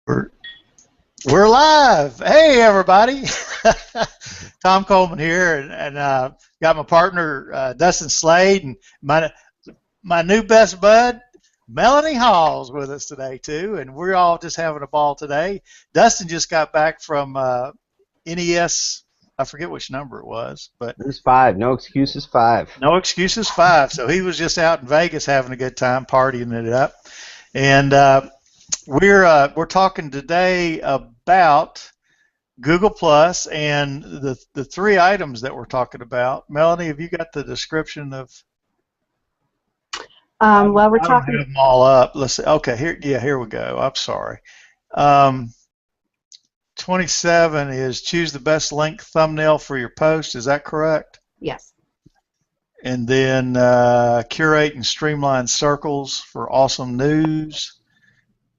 We're we're live. Hey everybody, Tom Coleman here, and got my partner Dustin Slade, and my new best bud Meloney Hall's with us today too, and we're all just having a ball today. Dustin just got back from NES. I forget which number it was, but it was 5. No Excuses 5. No Excuses 5. So he was just out in Vegas having a good time, partying it up, and we're talking today about GooglePlus and the 3 items that we're talking about. Meloney, have you got the description of? Well, we're talking. Have them all up. Let's see. Okay, here we go. I'm sorry. 27 is choose the best link thumbnail for your post. Is that correct? Yes. And then curate and streamline circles for awesome news.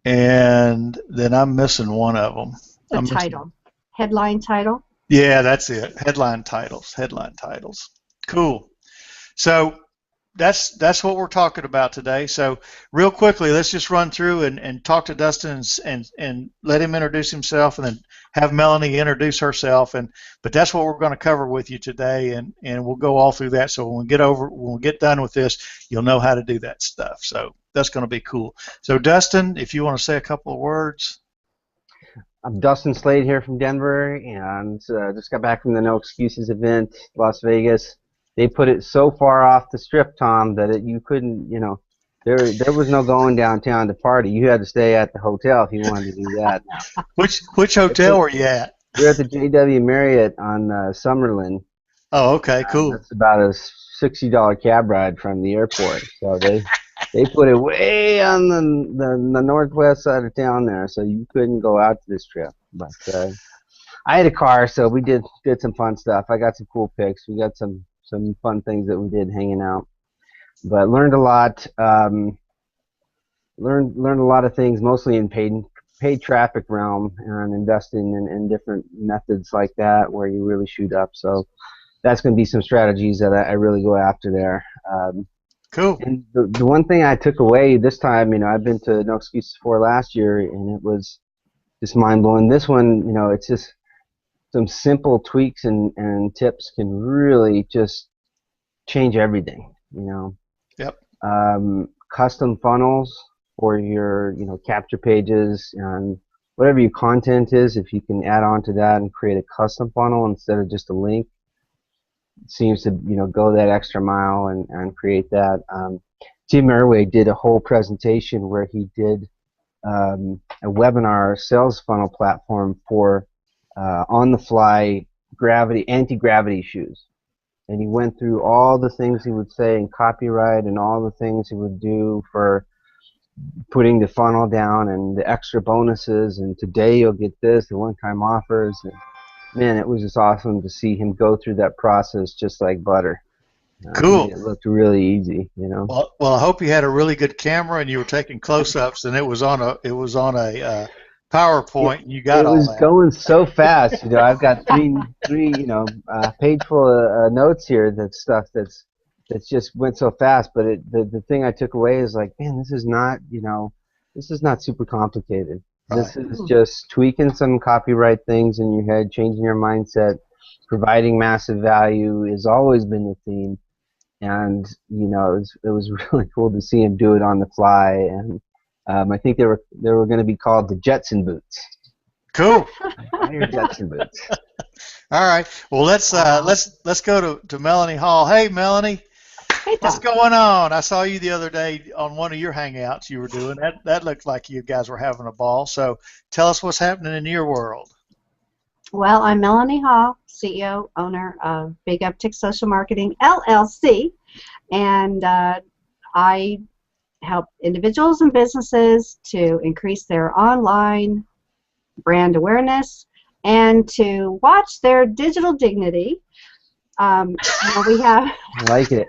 And then I'm missing one of them. The title. Headline title? Yeah, that's it. Headline titles. Cool. So that's what we're talking about today. So real quickly, let's just run through and talk to Dustin and let him introduce himself, and then have Meloney introduce herself. But that's what we're going to cover with you today, and we'll go all through that. So when we get done with this, you'll know how to do that stuff. So that's going to be cool. So Dustin, if you want to say a couple of words. I'm Dustin Slade here from Denver, and just got back from the No Excuses event, Las Vegas. They put it so far off the strip, Tom, that you couldn't, there was no going downtown to party. You had to stay at the hotel if you wanted to do that. Which hotel were you at? We're at the JW Marriott on Summerlin. Oh, okay, cool. That's about a $60 cab ride from the airport. So they put it way on the northwest side of town there, so you couldn't go out to this trip. But I had a car, so we did some fun stuff. I got some cool pics. We got some fun things that we did hanging out. But learned a lot. Learned a lot of things, mostly in paid traffic realm, and investing in different methods like that where you really shoot up. So that's going to be some strategies that I really go after there. Cool. And the one thing I took away this time, I've been to No Excuses 4 last year, and it was just mind-blowing. This one, it's just some simple tweaks and tips can really just change everything, Yep. Custom funnels for your, capture pages and whatever your content is. If you can add on to that and create a custom funnel instead of just a link, it seems to, go that extra mile and create that. Tim Merway did a whole presentation where he did a webinar sales funnel platform for on-the-fly anti-gravity shoes. And he went through all the things he would say in copyright and all the things he would do for putting the funnel down and the extra bonuses, and today you'll get this, the one-time offers. And man, it was just awesome to see him go through that process just like butter. Cool. It looked really easy, Well, I hope you had a really good camera and you were taking close-ups, and it was on a PowerPoint, and you got all that. It was going so fast. I've got three page full of notes here. That's stuff that's just went so fast. But the thing I took away is like, man, this is not super complicated. Right. This is just tweaking some copyright things in your head, changing your mindset, providing massive value has always been the theme. And it was really cool to see him do it on the fly. And I think they were going to be called the Jetson boots. Cool. Your Jetson boots. All right. Well, let's go to Meloney Hall. Hey, Meloney. Hey, what's going on? I saw you the other day on one of your hangouts you were doing. That looked like you guys were having a ball. So tell us what's happening in your world. Well, I'm Meloney Hall, CEO, owner of Big Uptick Social Marketing, LLC, and I help individuals and businesses to increase their online brand awareness and to watch their digital dignity. We have. I like it.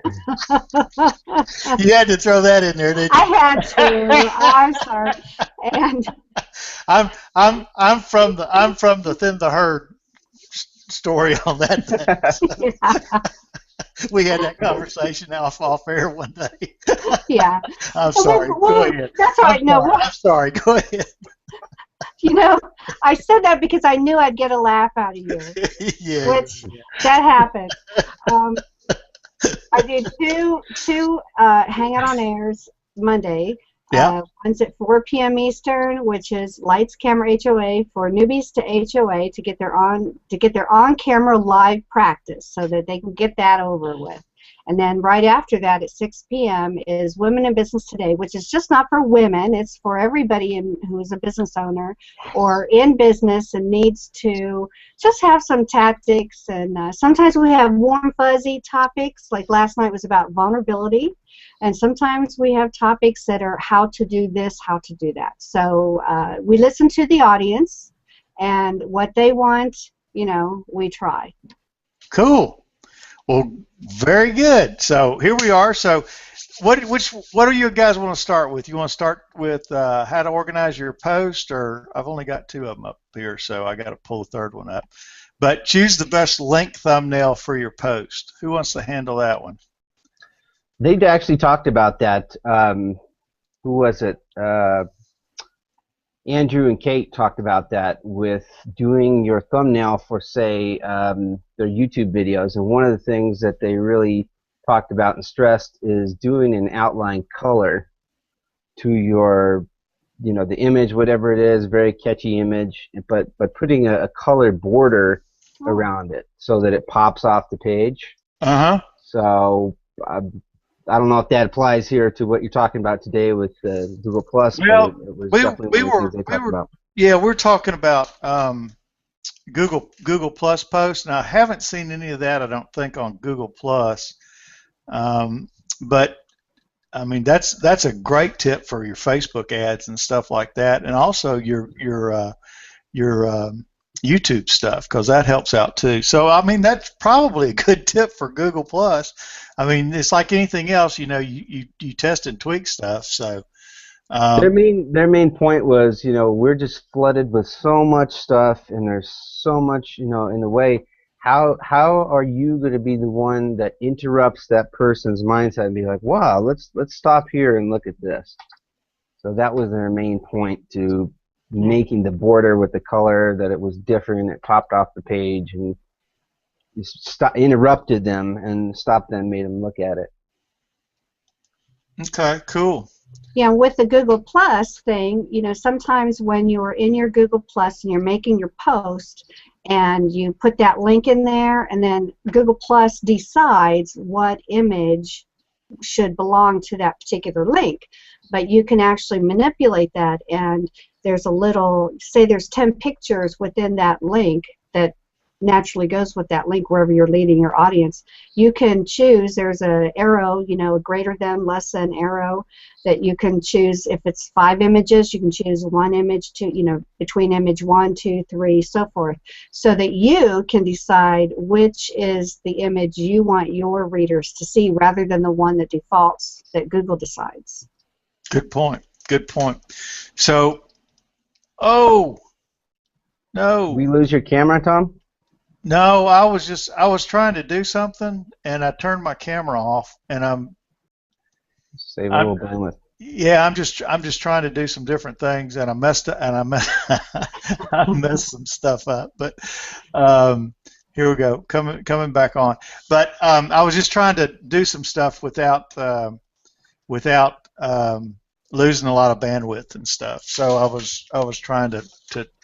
You had to throw that in there, didn't you? I had to. I'm sorry. And I'm from the thin the herd story on that. yeah. We had that conversation off air one day. Yeah. I'm sorry. Go ahead. That's all right. I'm sorry. Go ahead. You know, I said that because I knew I'd get a laugh out of you, Yeah. which that happened. Um, I did two Hangout on Airs Monday. Yeah. One's at 4 p.m. Eastern, which is Lights Camera HOA for newbies to HOA to get their on-camera live practice so that they can get that over with. And then right after that at 6 p.m. is Women in Business Today, which is just not for women. It's for everybody who is a business owner or in business and needs to just have some tactics. And sometimes we have warm, fuzzy topics, like last night was about vulnerability. And sometimes we have topics that are how to do this, how to do that. So we listen to the audience, and what they want, we try. Cool. Well, very good. So here we are. So what do you guys want to start with? You want to start with how to organize your post, or I've only got two of them up here, so I got to pull the third one up. But choose the best link thumbnail for your post. Who wants to handle that one? They've actually talked about that. Who was it? Andrew and Kate talked about that with doing your thumbnail for, say, their YouTube videos. And one of the things that they really talked about and stressed is doing an outline color to your, the image, whatever it is, very catchy image, but putting a colored border around it so that it pops off the page. So I don't know if that applies here to what you're talking about today with Google Plus. Well, it was definitely one of the things they talked about. Yeah, we're talking about Google Plus posts. Now, I haven't seen any of that, I don't think, on Google Plus. But I mean, that's a great tip for your Facebook ads and stuff like that, and also your YouTube stuff, because that helps out too. So I mean, that's probably a good tip for Google Plus. I mean, it's like anything else, you test and tweak stuff. So their main point was, we're just flooded with so much stuff, and there's so much, in the way. How are you going to be the one that interrupts that person's mindset and be like, wow, let's stop here and look at this? So that was their main point, to making the border with the color, that it was different, it popped off the page, and interrupted them and stopped them, made them look at it. Okay, cool. Yeah, with the Google Plus thing, sometimes when you're in your Google Plus and you're making your post and you put that link in there, and then Google Plus decides what image should belong to that particular link. But you can actually manipulate that, and there's a little, say there's 10 pictures within that link that naturally goes with that link wherever you're leading your audience. You can choose, there's an arrow, a greater than, less than arrow, that you can choose. If it's 5 images, you can choose one image to, between image 1, 2, 3, so forth, so that you can decide which is the image you want your readers to see, rather than the one that defaults that Google decides. Good point. Good point. So, oh, no. We lose your camera, Tom? No, I was trying to do something, and I turned my camera off, and save a little bandwidth. Yeah, I'm just trying to do some different things, and I messed up, and I messed some stuff up. But here we go, coming back on. But I was just trying to do some stuff without losing a lot of bandwidth and stuff. So I was trying to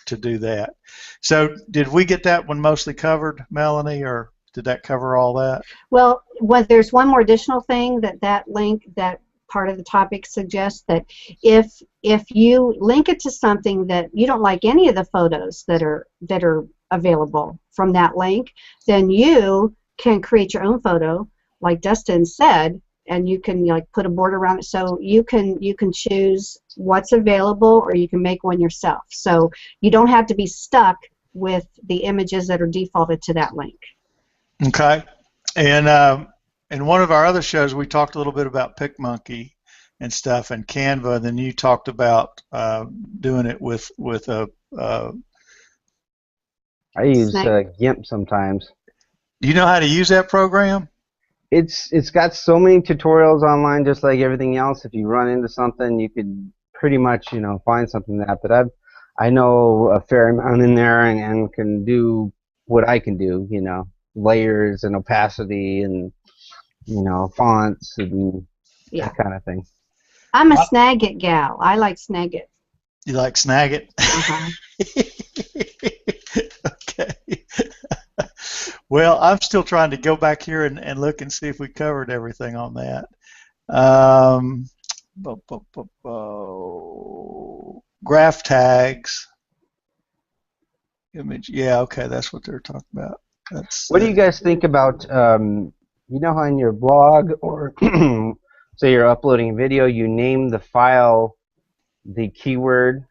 do that. So did we get that one mostly covered, Melanie, or did that cover all that? Well, there's one more additional thing that link, that part of the topic suggests, that if you link it to something that you don't like any of the photos that are available from that link, then you can create your own photo, like Dustin said, and you can put a border around it, so you can choose what's available, or you can make one yourself. So you don't have to be stuck with the images that are defaulted to that link. Okay. And in one of our other shows, we talked a little bit about PicMonkey and stuff, and Canva. And then you talked about doing it with a. I use GIMP sometimes. Do you know how to use that program? It's got so many tutorials online, just like everything else. If you run into something, you could pretty much find something that. But I know a fair amount in there and can do what I can do, you know, layers and opacity and, you know, fonts and Yeah. that kind of thing. I'm a Snagit gal. I like Snagit. You like Snagit? Uh-huh. Okay. Well, I'm still trying to go back here and look and see if we covered everything on that. Graph tags, image. Yeah, okay, that's what they're talking about. What do you guys think about, you know how in your blog or say you're uploading a video, you name the file the keyword,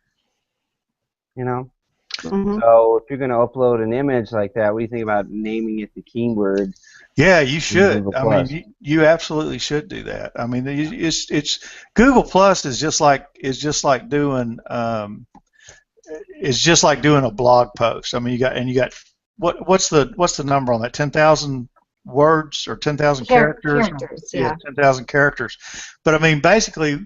you know? Mm-hmm. So if you're going to upload an image like that, what do you think about naming it the keyword? Yeah, you should. Google I Plus? mean, you absolutely should do that. I mean, it's Google Plus is just like doing it's just like doing a blog post. I mean, you got what's the number on that? 10,000 words or 10,000 characters? Characters, Yeah, yeah. 10,000 characters. But I mean, basically,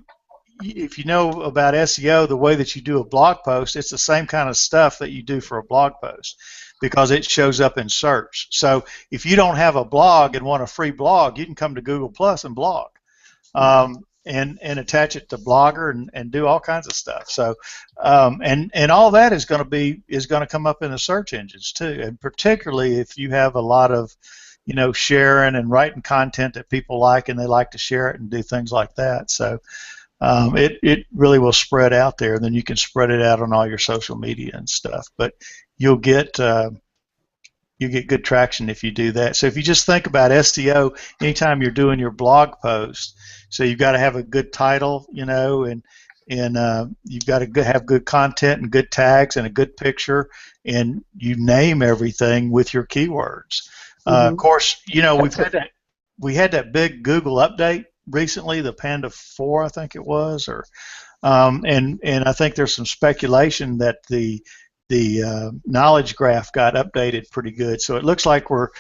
if you know about SEO, the way that you do a blog post, it's the same kind of stuff that you do for a blog post because it shows up in search. So if you don't have a blog and want a free blog, you can come to Google Plus and blog. And attach it to Blogger and do all kinds of stuff. So and all that is going to come up in the search engines too, and particularly if you have a lot of sharing and writing content that people like and they like to share it and do things like that. So it really will spread out there, and then you can spread it out on all your social media and stuff. But you'll get good traction if you do that. So if you just think about SEO, anytime you're doing your blog post, so you've got to have a good title, and you've got to have good content and good tags and a good picture, and you name everything with your keywords. Of course, we had that big Google update recently, the Panda 4, I think it was, and I think there's some speculation that the knowledge graph got updated pretty good. So it looks like we're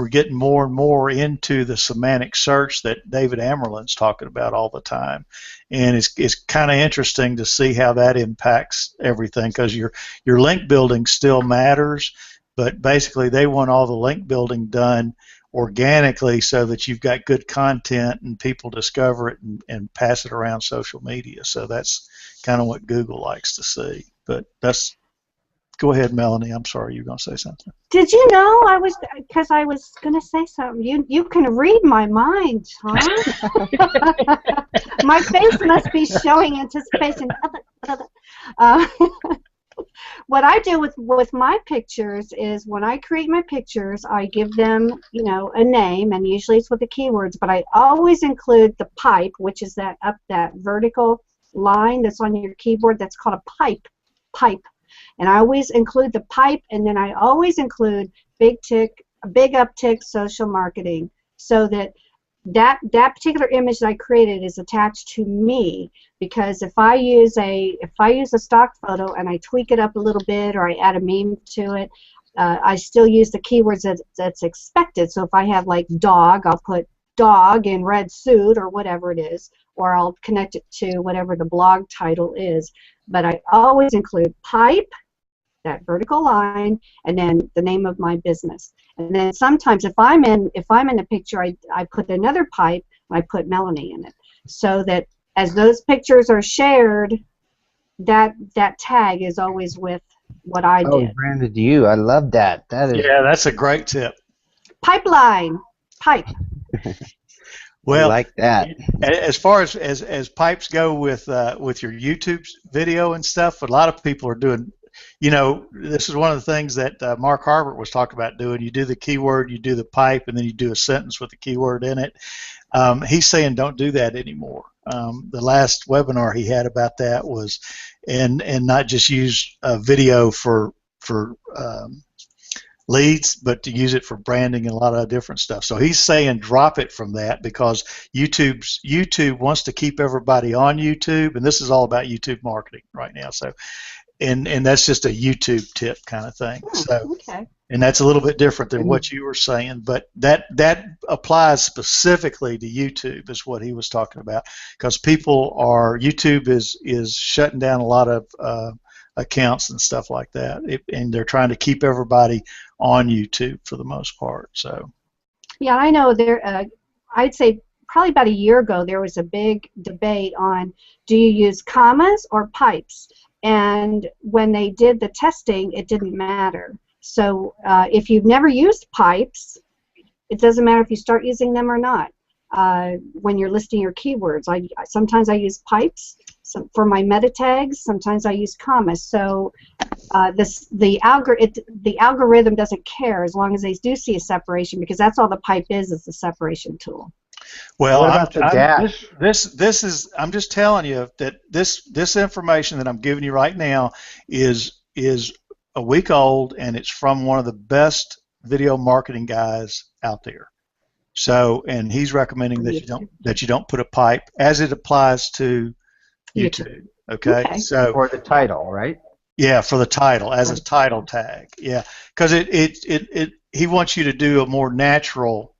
getting more and more into the semantic search that David Amerlin's talking about all the time, and it's kind of interesting to see how that impacts everything, because your link building still matters, but basically they want all the link building done organically so that you've got good content and people discover it and pass it around social media. So that's kind of what Google likes to see. But that's Go ahead, Melanie. I'm sorry, you were going to say something. Did you know I was going to say something? You can read my mind, huh? My face must be showing anticipation. What I do with my pictures is when I create my pictures, I give them, a name, and usually it's with the keywords, but I always include the pipe, which is that vertical line that's on your keyboard. That's called a pipe. And I always include the pipe, and then I always include big uptick social marketing, so that particular image that I created is attached to me. Because if I use a stock photo and I tweak it up a little bit, or I add a meme to it, I still use the keywords that's expected. So if I have like dog, I'll put dog in red suit or whatever it is, or I'll connect it to whatever the blog title is. But I always include pipe, that vertical line, and then the name of my business. And then sometimes if I'm in a picture, I put another pipe and I put Meloney in it, so that as those pictures are shared, that tag is always with what I did. Oh, branded you. I love that. Yeah, that's a great tip. Pipeline. Pipe. Well, I like that. As far as pipes go with your YouTube video and stuff, a lot of people are doing. This is one of the things that Mark Harbert was talking about doing. You do the keyword, you do the pipe, and then you do a sentence with the keyword in it. He's saying don't do that anymore. The last webinar he had about that was, and not just use a video for leads, but to use it for branding and a lot of different stuff. So he's saying drop it from that, because YouTube wants to keep everybody on YouTube, and this is all about YouTube marketing right now. So, and that's just a YouTube tip kind of thing. So, okay. And that's a little bit different than what you were saying, but that applies specifically to YouTube, is what he was talking about, because YouTube is shutting down a lot of accounts and stuff like that. And they're trying to keep everybody on YouTube for the most part. So. Yeah, I know there. I'd say probably about a year ago there was a big debate on do you use commas or pipes, and when they did the testing, it didn't matter. So if you've never used pipes, it doesn't matter if you start using them or not. When you're listing your keywords, sometimes I use pipes for my meta tags. Sometimes I use commas. So the algorithm doesn't care as long as they do see a separation, because that's all the pipe is the separation tool. Well, what about the dash? This is, I'm just telling you that this information that I'm giving you right now is a week old, and it's from one of the best video marketing guys out there. So, and he's recommending that you don't put a pipe as it applies to YouTube. Okay. So for the title, right? Yeah, for the title, as a title tag. Yeah, because he wants you to do a more natural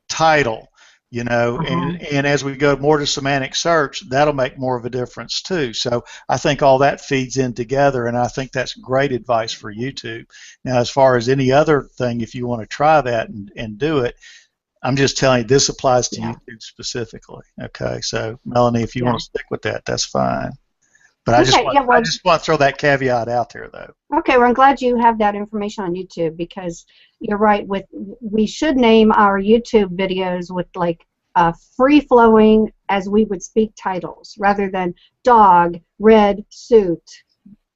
title, you know, and as we go more to semantic search, that'll make more of a difference too. So I think all that feeds in together, and I think that's great advice for YouTube. Now, as far as any other thing, if you want to try that and do it, I'm just telling you this applies to YouTube specifically. Okay, so Melanie, if you want to stick with that, that's fine. But I just want to throw that caveat out there, though. Okay, well, I'm glad you have that information on YouTube, because you're right. We should name our YouTube videos with like free-flowing, as we would speak, titles, rather than dog, red suit,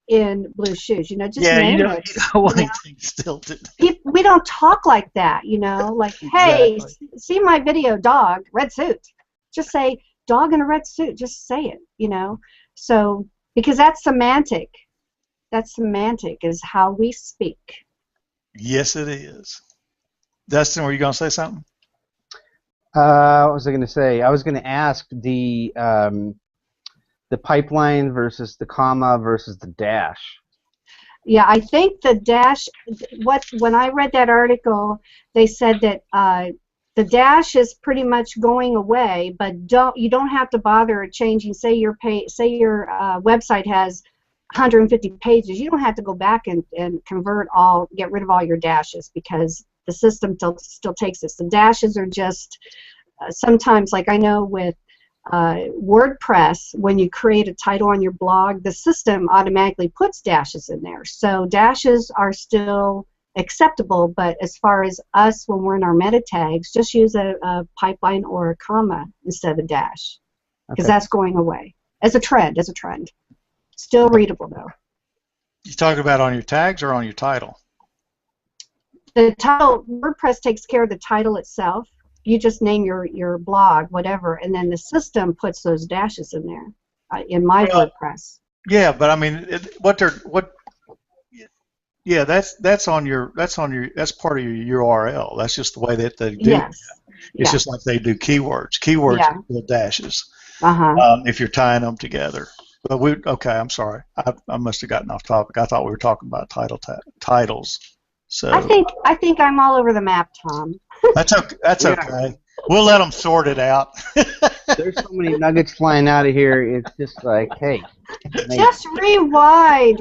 in blue shoes. You know, just name it. You don't want anything stilted. We don't talk like that. You know, like, hey, see my video, dog, red suit. Just say dog in a red suit. Just say it. You know, so. Because that's semantic. That's semantic is how we speak. Yes, it is. Dustin, were you going to say something? What was I going to say? I was going to ask the pipeline versus the comma versus the dash. Yeah, I think the dash. When I read that article, they said that the dash is pretty much going away, but you don't have to bother changing. Say your website has 150 pages. You don't have to go back and get rid of all your dashes, because the system still takes this. The dashes are just sometimes, like I know with WordPress, when you create a title on your blog, the system automatically puts dashes in there. So dashes are still acceptable, but as far as us, when we're in our meta tags, just use a pipeline or a comma instead of a dash, because that's going away as a trend. Still readable though. You talking about on your tags or on your title? The title, WordPress takes care of the title itself. You just name your blog, whatever, and then the system puts those dashes in there. In my WordPress. Yeah, but I mean, Yeah, that's part of your URL. That's just the way that they do it. It's just like they do keywords. Keywords are little dashes if you're tying them together. But I'm sorry. I must have gotten off topic. I thought we were talking about titles. So I think I'm all over the map, Tom. That's okay. That's okay. We'll let them sort it out. There's so many nuggets flying out of here. It's just like, hey. Just rewind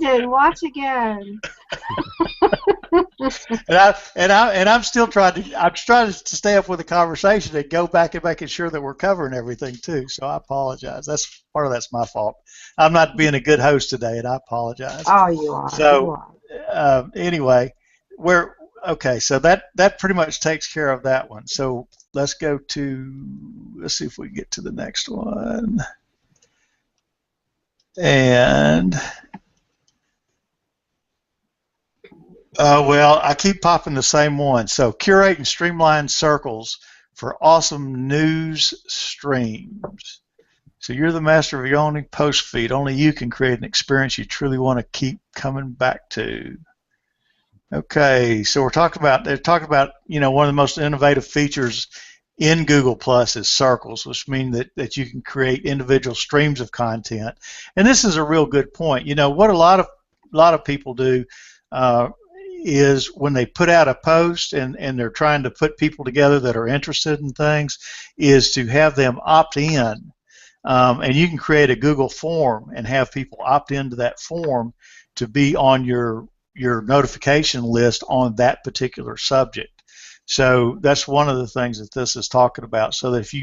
and watch again. I'm still trying to stay up with the conversation and go back and making sure that we're covering everything too. So I apologize. That's my fault. I'm not being a good host today, and I apologize. Oh, you are. So anyway, so that pretty much takes care of that one. So let's see if we can get to the next one. And well, I keep popping the same one. So curate and streamline circles for awesome news streams. So you're the master of your own post feed. Only you can create an experience you truly want to keep coming back to. Okay, so they're talking about one of the most innovative features in GooglePlus is circles, which mean that you can create individual streams of content. And this is a real good point. You know what a lot of people do is when they put out a post and they're trying to put people together that are interested in things, is to have them opt in and you can create a Google form and have people opt into that form to be on your notification list on that particular subject. So that's one of the things that this is talking about. So that if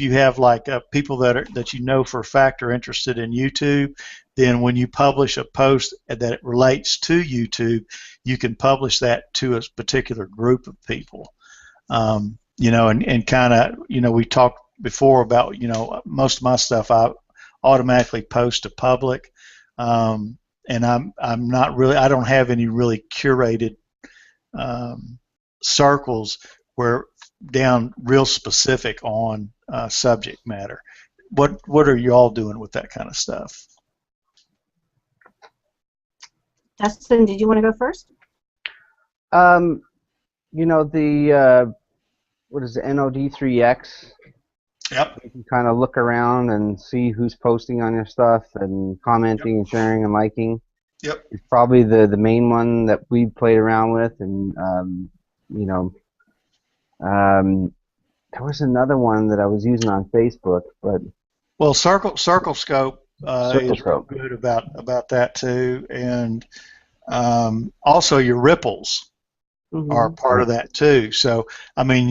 you have like people that you know for a fact are interested in YouTube, then when you publish a post that relates to YouTube, you can publish that to a particular group of people. And kind of, we talked before about, most of my stuff I automatically post to public, and I'm not really, I don't have any really curated circles where down real specific on subject matter. What are you all doing with that kind of stuff? Dustin, did you want to go first? The what is it, NOD3X? Yep. You can kind of look around and see who's posting on your stuff and commenting and sharing and liking. Yep. It's probably the main one that we played around with, and there was another one that I was using on Facebook, but Circle Scope is real Scope. good about that too, and also your ripples are part of that too. So I mean,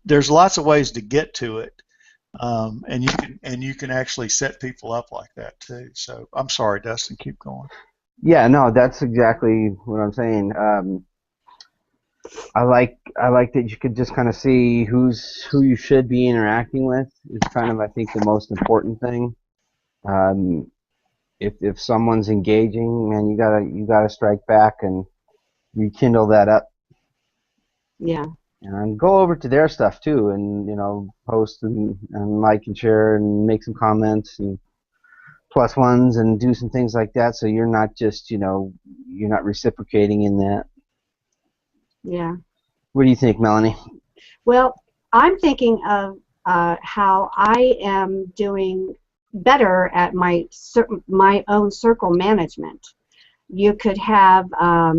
there's lots of ways to get to it, and you can actually set people up like that too. So I'm sorry, Dustin, keep going. Yeah, no, that's exactly what I'm saying. I like that you could just kind of see who you should be interacting with. Is kind of, I think, the most important thing. If someone's engaging, man, you gotta strike back and rekindle that up. Yeah. And go over to their stuff too, and post and like and share and make some comments and plus ones and do some things like that. So you're not just you're not reciprocating in that. Yeah. What do you think, Melanie? Well, I'm thinking of how I am doing better at my own circle management. You could have, I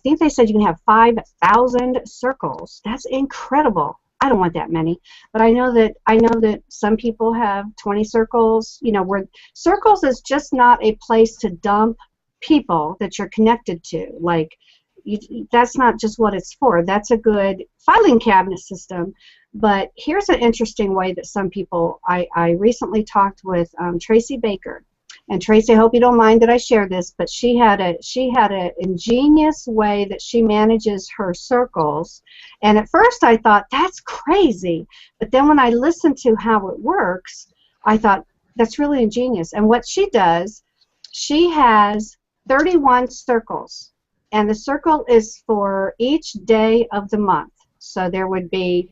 think they said you can have 5,000 circles. That's incredible. I don't want that many, but I know that some people have 20 circles. Where circles is just not a place to dump people that you're connected to. Like, that's not just what it's for. That's a good filing cabinet system. But here's an interesting way that some people, I recently talked with Tracy Baker. And Tracy, I hope you don't mind that I share this, but she had an ingenious way that she manages her circles. And at first I thought, that's crazy. But then when I listened to how it works, I thought, that's really ingenious. And what she does, she has 31 circles. And the circle is for each day of the month. So there would be,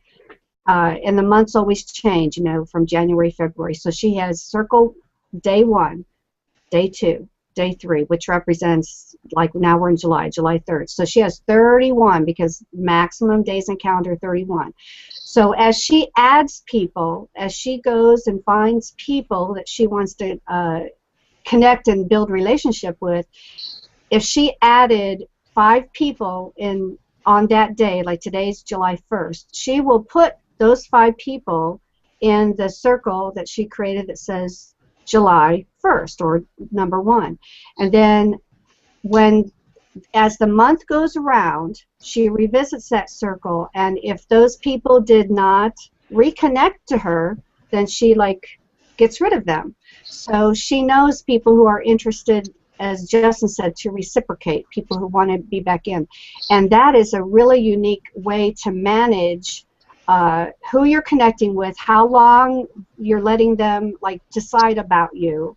and the months always change, from January, February. So she has circle day 1, day 2, day 3, which represents, like now we're in July 3rd. So she has 31 because maximum days in calendar 31. So as she adds people, as she goes and finds people that she wants to connect and build relationship with, if she added 5 people on that day, like today's July 1st, she will put those 5 people in the circle that she created that says July 1st or number 1. And then as the month goes around, she revisits that circle, and if those people did not reconnect to her, then she gets rid of them. So she knows people who are interested, as Justin said, to reciprocate, people who want to be back in. And that is a really unique way to manage who you're connecting with, how long you're letting them decide about you.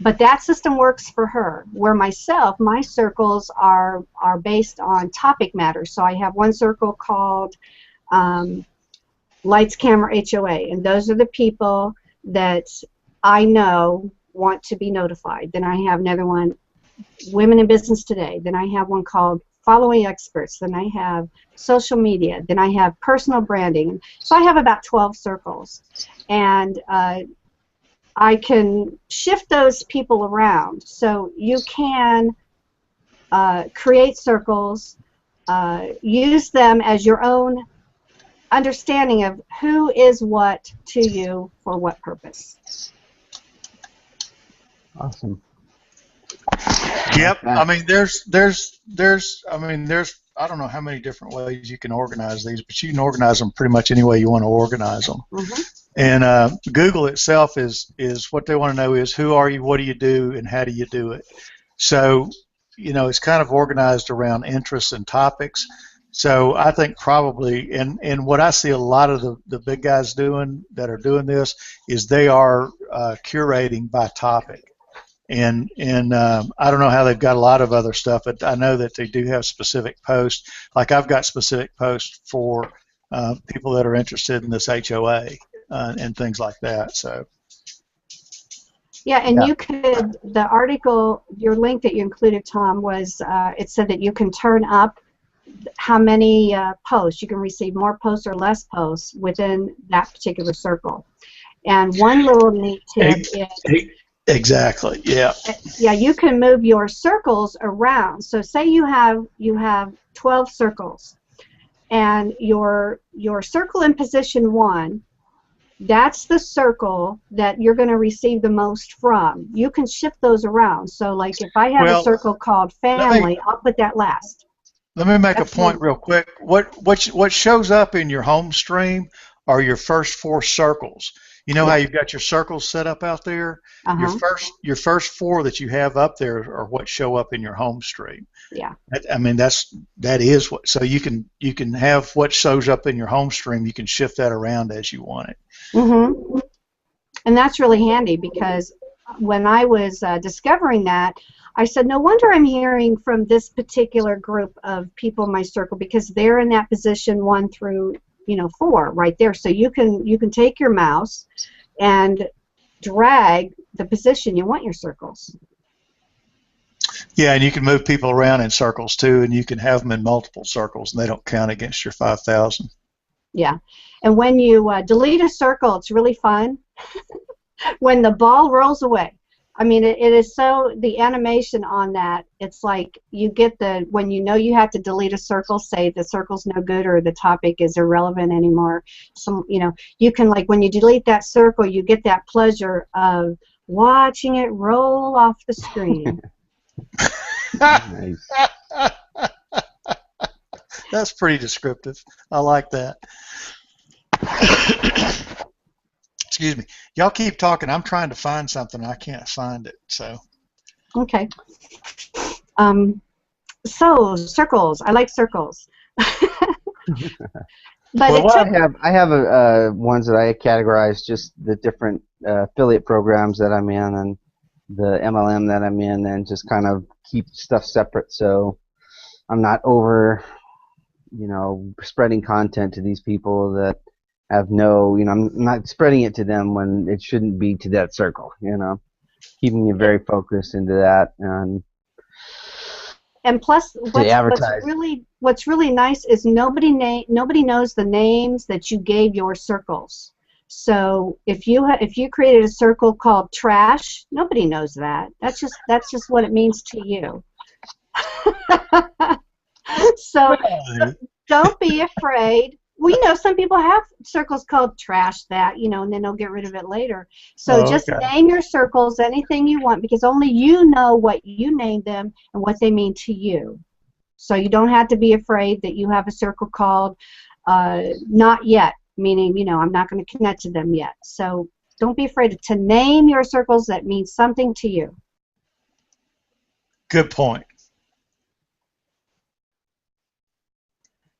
But that system works for her. Where myself, my circles are based on topic matter. So I have one circle called Lights, Camera, HOA, and those are the people that I know want to be notified. Then I have another one, Women in Business Today. Then I have one called Following Experts. Then I have social media. Then I have personal branding. So I have about 12 circles. And I can shift those people around. So you can create circles, use them as your own understanding of who is what to you for what purpose. Awesome. Yep. I mean, there's I don't know how many different ways you can organize these, but you can organize them pretty much any way you want to organize them. Mm-hmm. And Google itself is what they want to know is who are you, what do you do, and how do you do it. So, it's kind of organized around interests and topics. So I think probably, and what I see a lot of the big guys doing that are doing this is they are curating by topic. And I don't know how they've got a lot of other stuff, but I know that they do have specific posts. Like I've got specific posts for people that are interested in this HOA and things like that. So. Yeah, and you could, the article, your link that you included, Tom, was, it said that you can turn up how many posts. You can receive more posts or less posts within that particular circle. And one little neat tip is... Exactly, yeah. Yeah, you can move your circles around. So say you have 12 circles, and your circle in position 1, that's the circle that you're going to receive the most from. You can shift those around. So like if I have a circle called family, I'll put that last. Let me make a point real quick. What shows up in your home stream are your first 4 circles. You know how you've got your circles set up out there? Your first 4 that you have up there are what show up in your home stream. Yeah. I mean that is what. So you can have what shows up in your home stream. You can shift that around as you want it. Mm-hmm. And that's really handy because when I was discovering that, I said, no wonder I'm hearing from this particular group of people in my circle because they're in that position 1 through 4 right there. So you can take your mouse and drag the position you want your circles. Yeah, and you can move people around in circles too, and you can have them in multiple circles, and they don't count against your 5,000. Yeah, and when you delete a circle, it's really fun. When the ball rolls away. I mean, it is so, the animation on that, it's like you get when you know you have to delete a circle, say the circle's no good or the topic is irrelevant anymore. You can, like, when you delete that circle, you get that pleasure of watching it roll off the screen. Nice. That's pretty descriptive. I like that. Excuse me. Y'all keep talking. I'm trying to find something. I can't find it. So. Okay. So circles. I like circles. But I have ones that I categorize just the different affiliate programs that I'm in and the MLM that I'm in, and just kind of keep stuff separate so I'm not over, spreading content to these people that have no, I'm not spreading it to them when it shouldn't be to that circle, keeping it very focused into that. And plus, what's really nice is nobody knows the names that you gave your circles. So if you created a circle called trash, nobody knows that. That's just what it means to you. So don't be afraid. We know some people have circles called trash that, and then they'll get rid of it later. So just name your circles anything you want because only you know what you named them and what they mean to you. So you don't have to be afraid that you have a circle called not yet, meaning, I'm not going to connect to them yet. So don't be afraid to name your circles that mean something to you. Good point.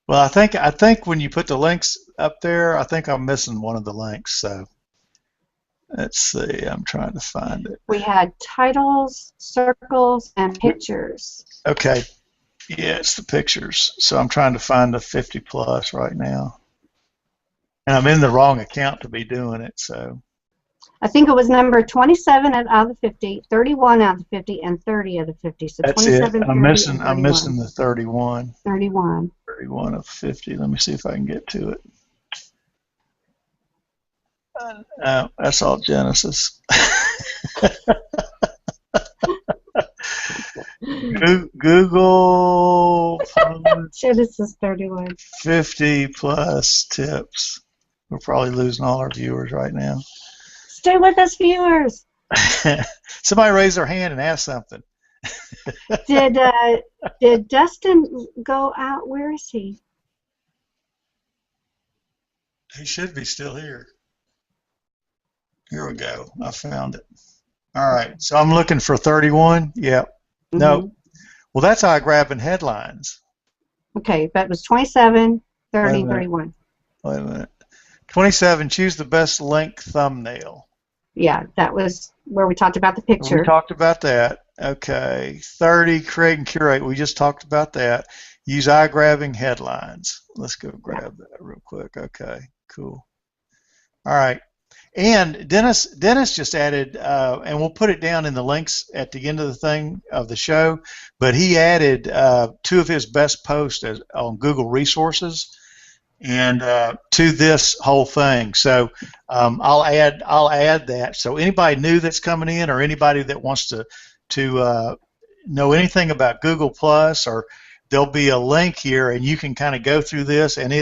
Well, I think when you put the links up there, I think I'm missing one of the links. So let's see. I'm trying to find it. We had titles, circles, and pictures. Okay. Yeah, it's the pictures. So I'm trying to find the 50 plus right now. And I'm in the wrong account to be doing it. So I think it was number 27 out of the 50, 31 out of the 50, and 30 out of the 50. So that's 27, it. I'm missing the 31. 31. 31 of 50. Let me see if I can get to it. That's all Genesis. Google. There's Dennis is 31. 50 plus tips. We're probably losing all our viewers right now. Stay with us, viewers. Somebody raise their hand and ask something. Did Dustin go out? Where is he? He should be still here. Here we go. I found it. All right. So I'm looking for 31. Yep. Mm-hmm. No. Well, that's eye grabbing headlines. Okay, that was 27, 30, Wait a minute. 31. Wait a minute. 27. Choose the best link thumbnail. Yeah, that was where we talked about the picture. We talked about that. Okay. 30. Create and curate. We just talked about that. Use eye grabbing headlines. Let's go grab that real quick. Okay. Cool. All right. And Dennis just added, and we'll put it down in the links at the end of the thing of the show, but he added 2 of his best posts on Google resources and to this whole thing. So I'll add that. So anybody new that's coming in or anybody that wants to know anything about Google Plus, or there'll be a link here and you can kind of go through this, and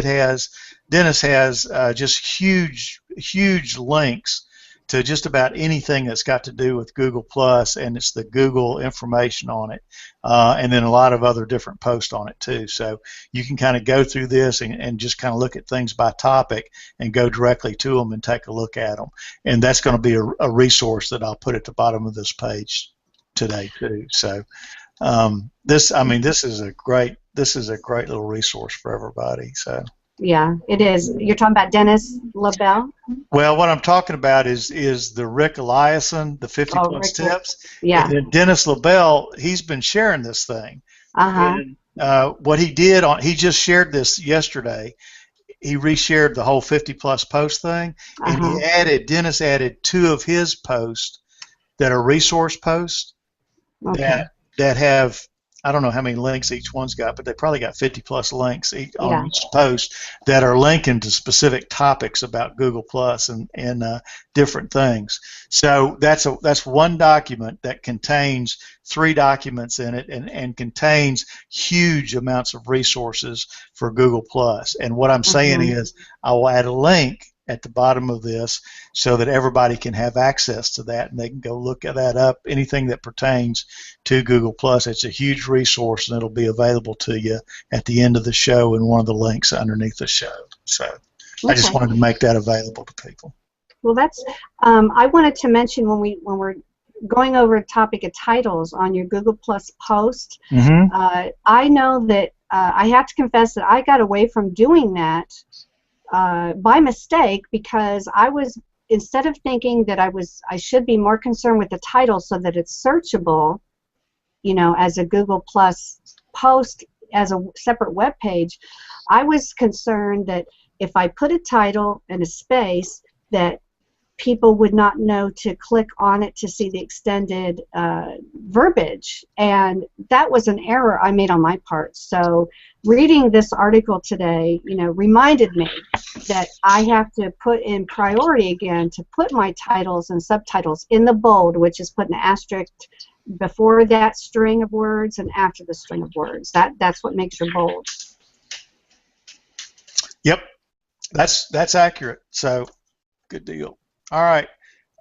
Dennis has just huge links to just about anything that's got to do with Google Plus, and it's the Google information on it, and then a lot of other different posts on it too. So you can kind of go through this and just kind of look at things by topic and go directly to them and take a look at them. And that's going to be a resource that I'll put at the bottom of this page today too. So this is a great little resource for everybody. So. Yeah, it is. You're talking about Dennis LaBelle? Well, what I'm talking about is the Rick Eliason, the 50 plus tips. Yeah. And then Dennis LaBelle, he's been sharing this thing. Uh-huh. And what he did he just shared this yesterday. He reshared the whole 50 plus post thing, and Dennis added 2 of his posts that are resource posts that have, I don't know how many links each one's got, but they probably got 50 plus links on each post that are linking to specific topics about Google Plus and different things. So that's one document that contains 3 documents in it and contains huge amounts of resources for Google Plus. And what I'm saying is I will add a link at the bottom of this so that everybody can have access to that and they can go look at that up, anything that pertains to Google Plus. It's a huge resource and it'll be available to you at the end of the show in one of the links underneath the show. So I just wanted to make that available to people. Well, that's I wanted to mention when we're going over a topic of titles on your Google Plus post, I know that I have to confess that I got away from doing that by mistake, because I was, instead of thinking that I should be more concerned with the title so that it's searchable, as a Google Plus post as a separate web page, I was concerned that if I put a title and a space that people would not know to click on it to see the extended verbiage, and that was an error I made on my part. So reading this article today, reminded me that I have to put in priority again to put my titles and subtitles in the bold, which is put an asterisk before that string of words and after the string of words. That's what makes your bold. Yep, that's accurate. So good deal. All right,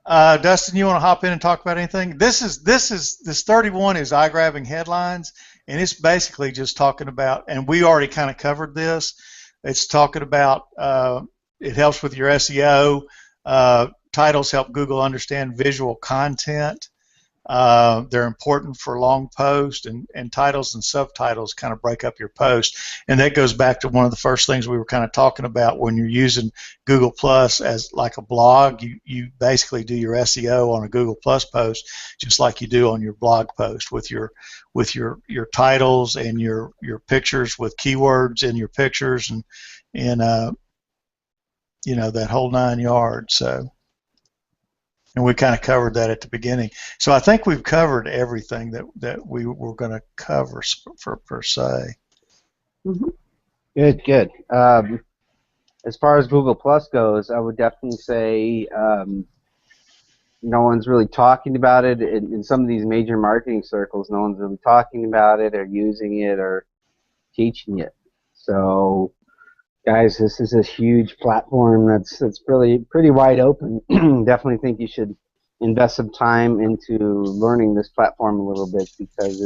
Dustin, you want to hop in and talk about anything? This 31 is eye grabbing headlines, and it's basically just talking about, and we already kind of covered this. It's talking about it helps with your SEO. Titles help Google understand visual content. They're important for long posts, and titles and subtitles kind of break up your post. And that goes back to one of the first things we were kind of talking about. When you're using Google Plus as like a blog, you basically do your SEO on a Google Plus post just like you do on your blog post with your titles and your pictures with keywords in your pictures and that whole 9 yards. So. And we kind of covered that at the beginning. So I think we've covered everything that we were going to cover per se. Good. As far as Google Plus goes, I would definitely say no one's really talking about it in some of these major marketing circles. No one's really talking about it or using it or teaching it. So, guys, this is a huge platform that's pretty wide open. Definitely think you should invest some time into learning this platform a little bit, because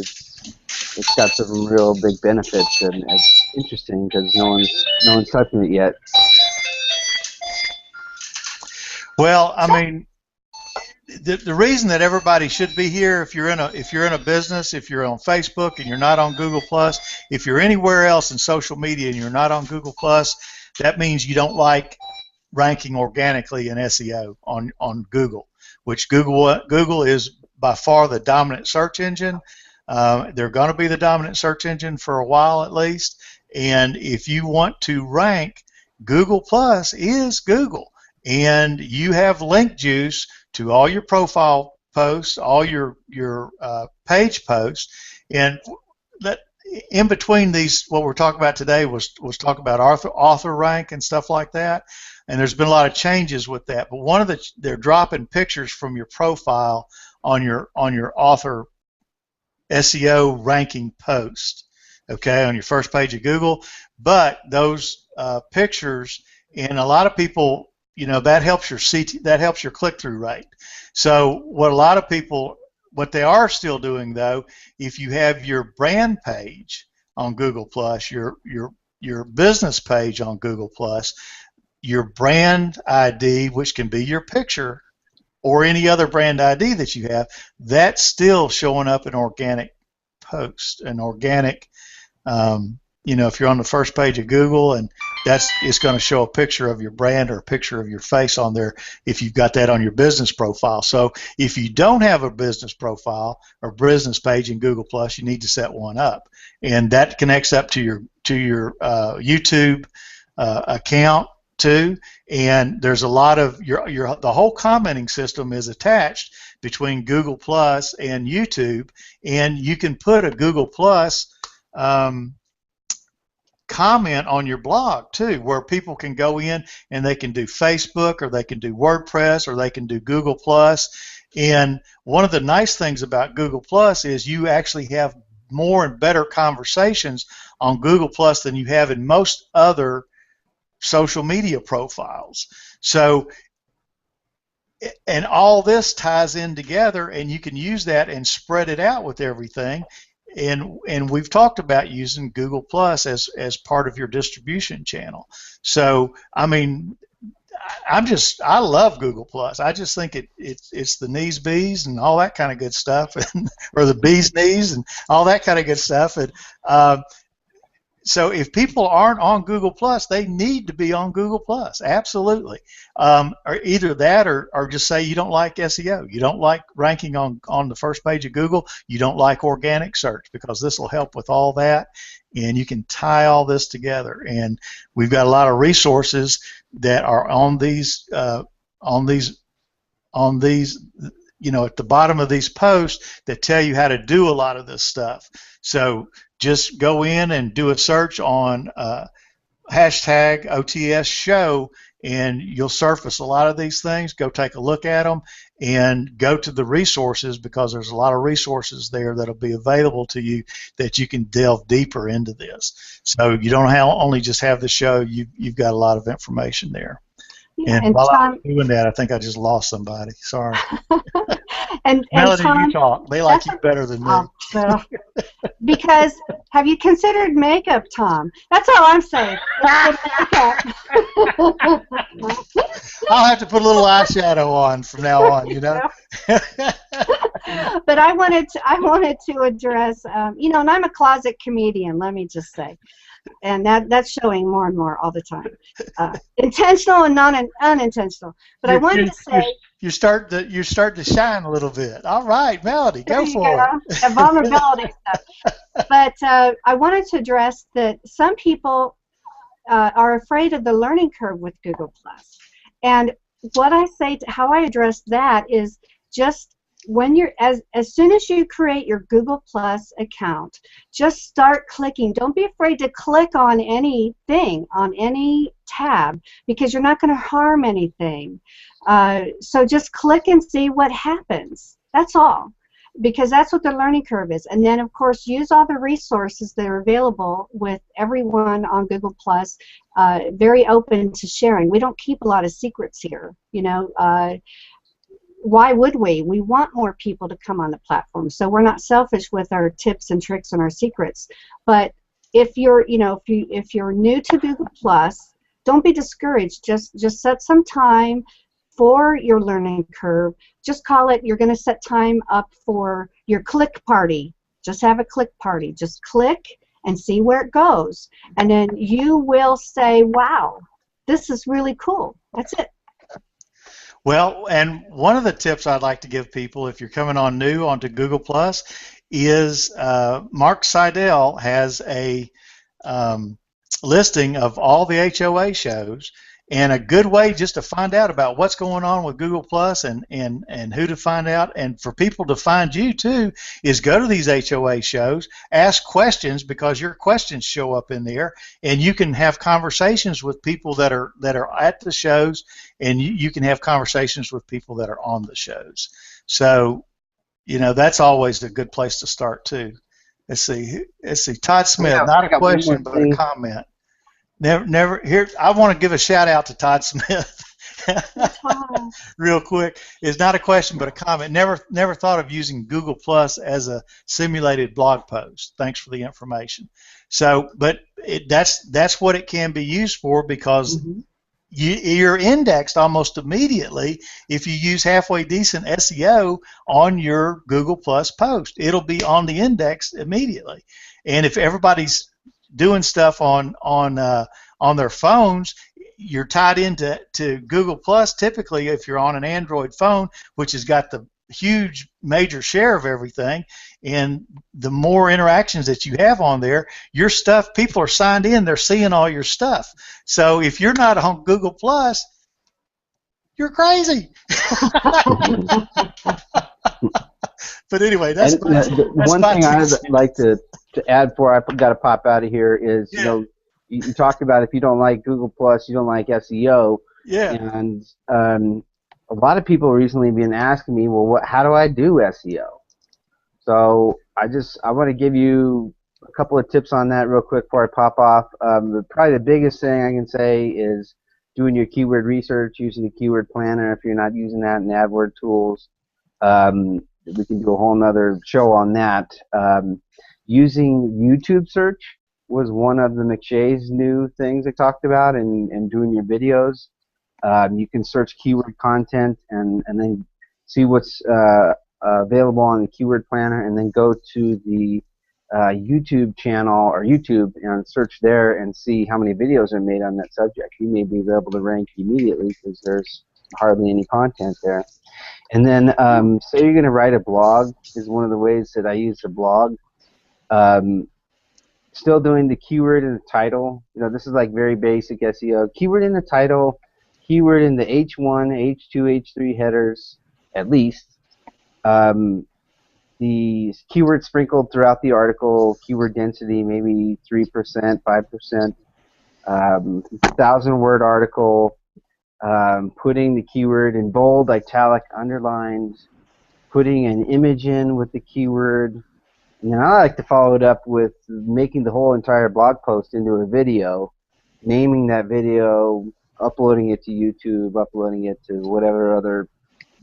it's got some real big benefits, and it's interesting because no one's touching it yet. Well, I mean, the reason that everybody should be here, if you're in a business, if you're on Facebook and you're not on Google Plus, if you're anywhere else in social media and you're not on Google Plus, that means you don't like ranking organically in SEO on Google, which Google is by far the dominant search engine. They're going to be the dominant search engine for a while at least. And if you want to rank, Google Plus is Google, and you have link juice to all your profile posts, all your page posts, and that in between these, what we're talking about today was talk about author rank and stuff like that. And there's been a lot of changes with that. But one of they're dropping pictures from your profile on your author SEO ranking post, okay, on your first page of Google. But those pictures, and a lot of people, you know, that helps your click-through rate. So what a lot of people, what they are still doing though, if you have your brand page on Google Plus, your business page on Google Plus, your brand ID, which can be your picture or any other brand ID that you have, that's still showing up in organic posts, an organic, you know, if you're on the first page of Google, and it's going to show a picture of your brand or a picture of your face on there if you've got that on your business profile. So if you don't have a business profile or business page in Google Plus, you need to set one up, and that connects up to your YouTube account too. And there's a lot of the whole commenting system is attached between Google Plus and YouTube, and you can put a Google Plus comment on your blog too, where people can go in and they can do Facebook, or they can do WordPress, or they can do Google Plus. And one of the nice things about Google Plus is you actually have more and better conversations on Google Plus than you have in most other social media profiles. So, and all this ties in together, and you can use that and spread it out with everything. And we've talked about using Google Plus as part of your distribution channel. So I mean, I love Google Plus. I just think it's the knees bees and all that kind of good stuff, and, or the bees knees and all that kind of good stuff. And so if people aren't on Google Plus, they need to be on Google Plus, absolutely. Or either that, or just say you don't like SEO, you don't like ranking on the first page of Google, you don't like organic search, because this will help with all that, and you can tie all this together. And we've got a lot of resources that are on these, you know, at the bottom of these posts that tell you how to do a lot of this stuff. So just go in and do a search on hashtag OTS show, and you'll surface a lot of these things. Go take a look at them and go to the resources, because there's a lot of resources there that'll be available to you that you can delve deeper into this. So you don't only just have the show, you've got a lot of information there. Yeah, and while I'm doing that, I think I just lost somebody. Sorry. and Melody, Tom, you talk. They like you better than me. Well, because have you considered makeup, Tom? That's all I'm saying. I'll have to put a little eyeshadow on from now on, you know. But I wanted to address, you know, and I'm a closet comedian. Let me just say. And that's showing more and more all the time, intentional and unintentional. But I wanted to say you start to shine a little bit. All right, Melody, go for it. A vulnerability stuff. But I wanted to address that some people are afraid of the learning curve with Google Plus, and what I say, how I address that is just when you're as soon as you create your Google Plus account, just start clicking. Don't be afraid to click on anything, on any tab, because you're not going to harm anything. So just click and see what happens. That's all. because that's what the learning curve is. And then, of course, use all the resources that are available with everyone on Google Plus. Very open to sharing. We don't keep a lot of secrets here. You know, why would we? We want more people to come on the platform. So we're not selfish with our tips and tricks and our secrets. But if you're, you know, if you're new to Google Plus, don't be discouraged. Just set some time for your learning curve. Just call it, you're going to set time up for your click party. Just have a click party. Just click and see where it goes. And then you will say, wow, this is really cool. That's it. Well, and one of the tips I'd like to give people if you're coming on new onto Google Plus is Mark Seidel has a listing of all the HOA shows, and a good way just to find out about what's going on with Google Plus and who to find out, and for people to find you too, is go to these HOA shows, ask questions, because your questions show up in there, and you can have conversations with people that are at the shows, and you can have conversations with people that are on the shows. So, you know, that's always a good place to start too. Let's see. Todd Smith, Yeah, not a question, but a comment. Never here. I want to give a shout out to Todd Smith. Real quick, it's not a question but a comment. Never thought of using Google Plus as a simulated blog post. Thanks for the information. So, but that's what it can be used for, because you're indexed almost immediately if you use halfway decent SEO on your Google Plus post. It'll be on the index immediately, and if everybody's doing stuff on their phones, you're tied into Google Plus. Typically, if you're on an Android phone, which has got the huge major share of everything, and the more interactions that you have on there, your stuff, people are signed in, they're seeing all your stuff. So if you're not on Google Plus, you're crazy. But anyway, that's one thing I'd like to add before I got to pop out of here is, you know, you talked about if you don't like Google Plus, you don't like SEO. Yeah. And a lot of people recently have been asking me, well, how do I do SEO? So I want to give you a couple of tips on that real quick before I pop off. Probably the biggest thing I can say is doing your keyword research, using the keyword planner if you're not using that, and AdWord tools. We can do a whole nother show on that. Using YouTube search was one of the McShay's new things they talked about, and doing your videos. You can search keyword content and then see what's available on the keyword planner, and then go to the YouTube channel or YouTube and search there and see how many videos are made on that subject. You may be able to rank immediately because there's hardly any content there. And then say you're going to write a blog is one of the ways that I use the blog. Still doing the keyword in the title. You know, this is like very basic SEO. Keyword in the title, keyword in the H1, H2, H3 headers, at least. The keyword sprinkled throughout the article, keyword density maybe 3%, 5%. 1,000-word article. Putting the keyword in bold, italic, underlined, putting an image in with the keyword, and then I like to follow it up with making the whole entire blog post into a video, naming that video, uploading it to YouTube, uploading it to whatever other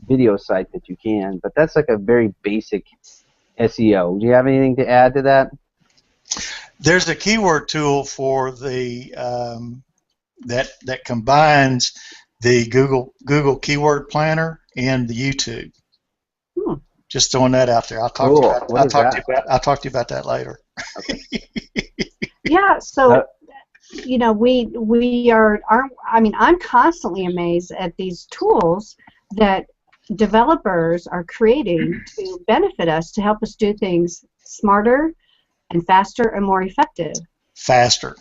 video site that you can. But that's like a very basic SEO. Do you have anything to add to that? There's a keyword tool for the that combines the Google Keyword Planner and the YouTube. Just throwing that out there. I'll talk to you about that later. Okay. Yeah. So, you know, I'm constantly amazed at these tools that developers are creating to benefit us, to help us do things smarter and faster and more effective. Faster.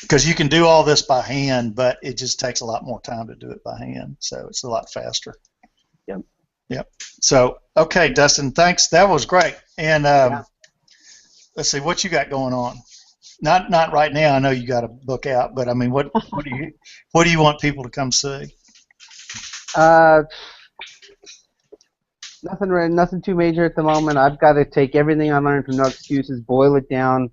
Because you can do all this by hand, but it just takes a lot more time to do it by hand, so it's a lot faster. Yep. Yep. So, okay, Dustin, thanks. That was great. And let's see, what you got going on? Not right now. I know you got a book out, but I mean, what do you want people to come see? Nothing too major at the moment. I've got to take everything I learned from No Excuses, boil it down,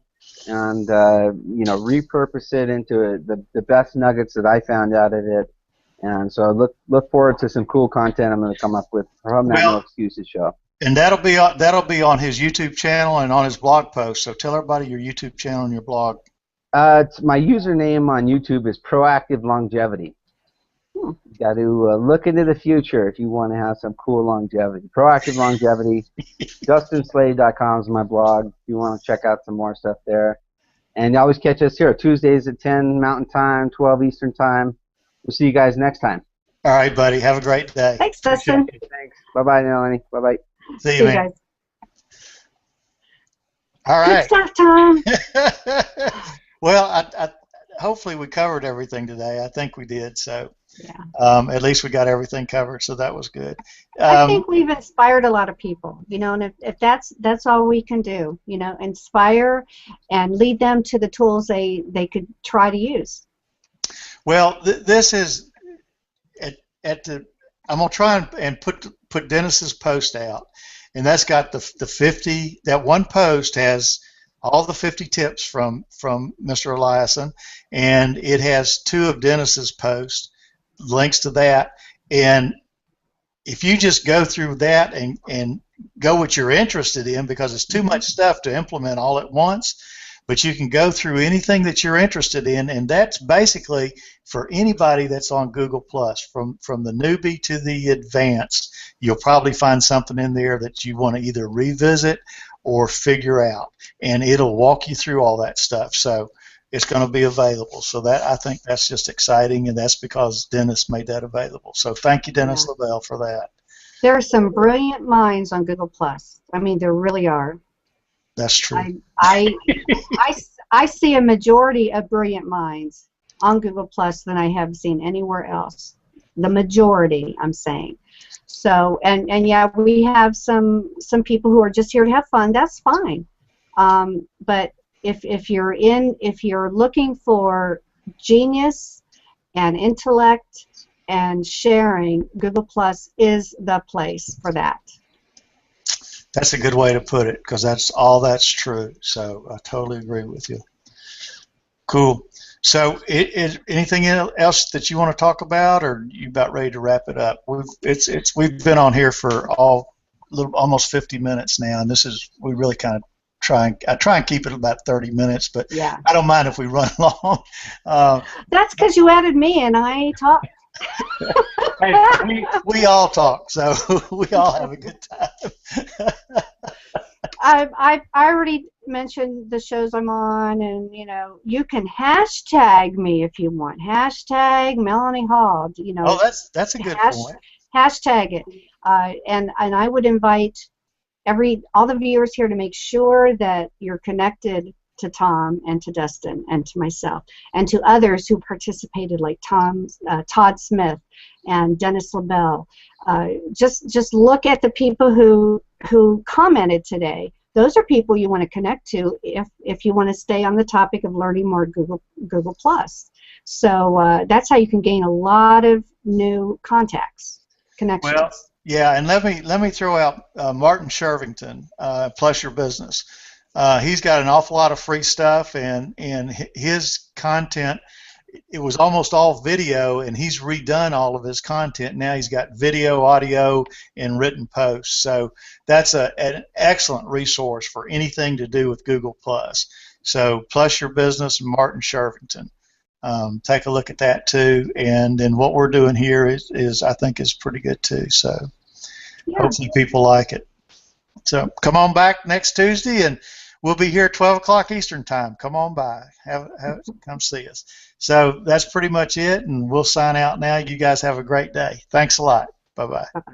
and repurpose it into the best nuggets that I found out of it. And so look forward to some cool content I'm going to come up with from that No Excuses show. And that'll be on his YouTube channel and on his blog post. So tell everybody your YouTube channel and your blog. My username on YouTube is Proactive Longevity. You got to look into the future if you want to have some cool longevity. Proactive Longevity. DustinSlade.com is my blog if you want to check out some more stuff there. And you always catch us here Tuesdays at 10 Mountain Time, 12 Eastern Time. We'll see you guys next time. All right, buddy. Have a great day. Thanks, Dustin. Thanks. Bye-bye, Meloney. Bye-bye. See you, man. Guys. All right. Good stuff, Tom. Well, I hopefully we covered everything today. I think we did. So yeah. At least we got everything covered. So that was good. I think we've inspired a lot of people, and if that's all we can do, inspire and lead them to the tools they could try to use. Well, this is I'm gonna try and put Dennis's post out, and that's got the 50. That one post has all the 50 tips from Mr. Eliason, and it has 2 of Dennis's posts, links to that, and if you just go through that and go what you're interested in, because it's too much stuff to implement all at once, but you can go through anything that you're interested in, and that's basically for anybody that's on GooglePlus, from the newbie to the advanced. You'll probably find something in there that you want to either revisit or figure out, and it'll walk you through all that stuff. So it's going to be available. So I think that's just exciting, and that's because Dennis made that available. So thank you, Dennis LaBelle, for that. There are some brilliant minds on GooglePlus. I mean, there really are. That's true. I see a majority of brilliant minds on GooglePlus than I have seen anywhere else. The majority, I'm saying. So, and yeah, we have some people who are just here to have fun. That's fine. But if you're looking for genius and intellect and sharing, GooglePlus is the place for that. That's a good way to put it, because that's true. So I totally agree with you. Cool. So anything else that you want to talk about, or are you about ready to wrap it up? We've been on here for almost 50 minutes now, and we really kind of try and keep it about 30 minutes, but yeah. I don't mind if we run long. That's because you added me and I talked. we all talk, so we all have a good time. I already mentioned the shows I'm on, and you can hashtag me if you want. Hashtag Meloney Hall. Oh, that's a good point. Hashtag it, and I would invite all the viewers here to make sure that you're connected to Tom and to Dustin and to myself and to others who participated, like Todd Smith and Dennis LaBelle. Just look at the people who commented today. Those are people you want to connect to if you want to stay on the topic of learning more Google Plus. So that's how you can gain a lot of new connections. Well, yeah, and let me throw out Martin Shervington, Plus Your Business. He's got an awful lot of free stuff, and his content, it was almost all video, and he's redone all of his content. Now he's got video, audio, and written posts. So that's an excellent resource for anything to do with Google+. So Plus Your Business and Martin Shervington. Take a look at that too. And then what we're doing here is I think is pretty good too. So hopefully people like it. So come on back next Tuesday, and we'll be here at 12 o'clock Eastern Time. Come on by. Come see us. So that's pretty much it, and we'll sign out now. You guys have a great day. Thanks a lot. Bye-bye. Bye-bye.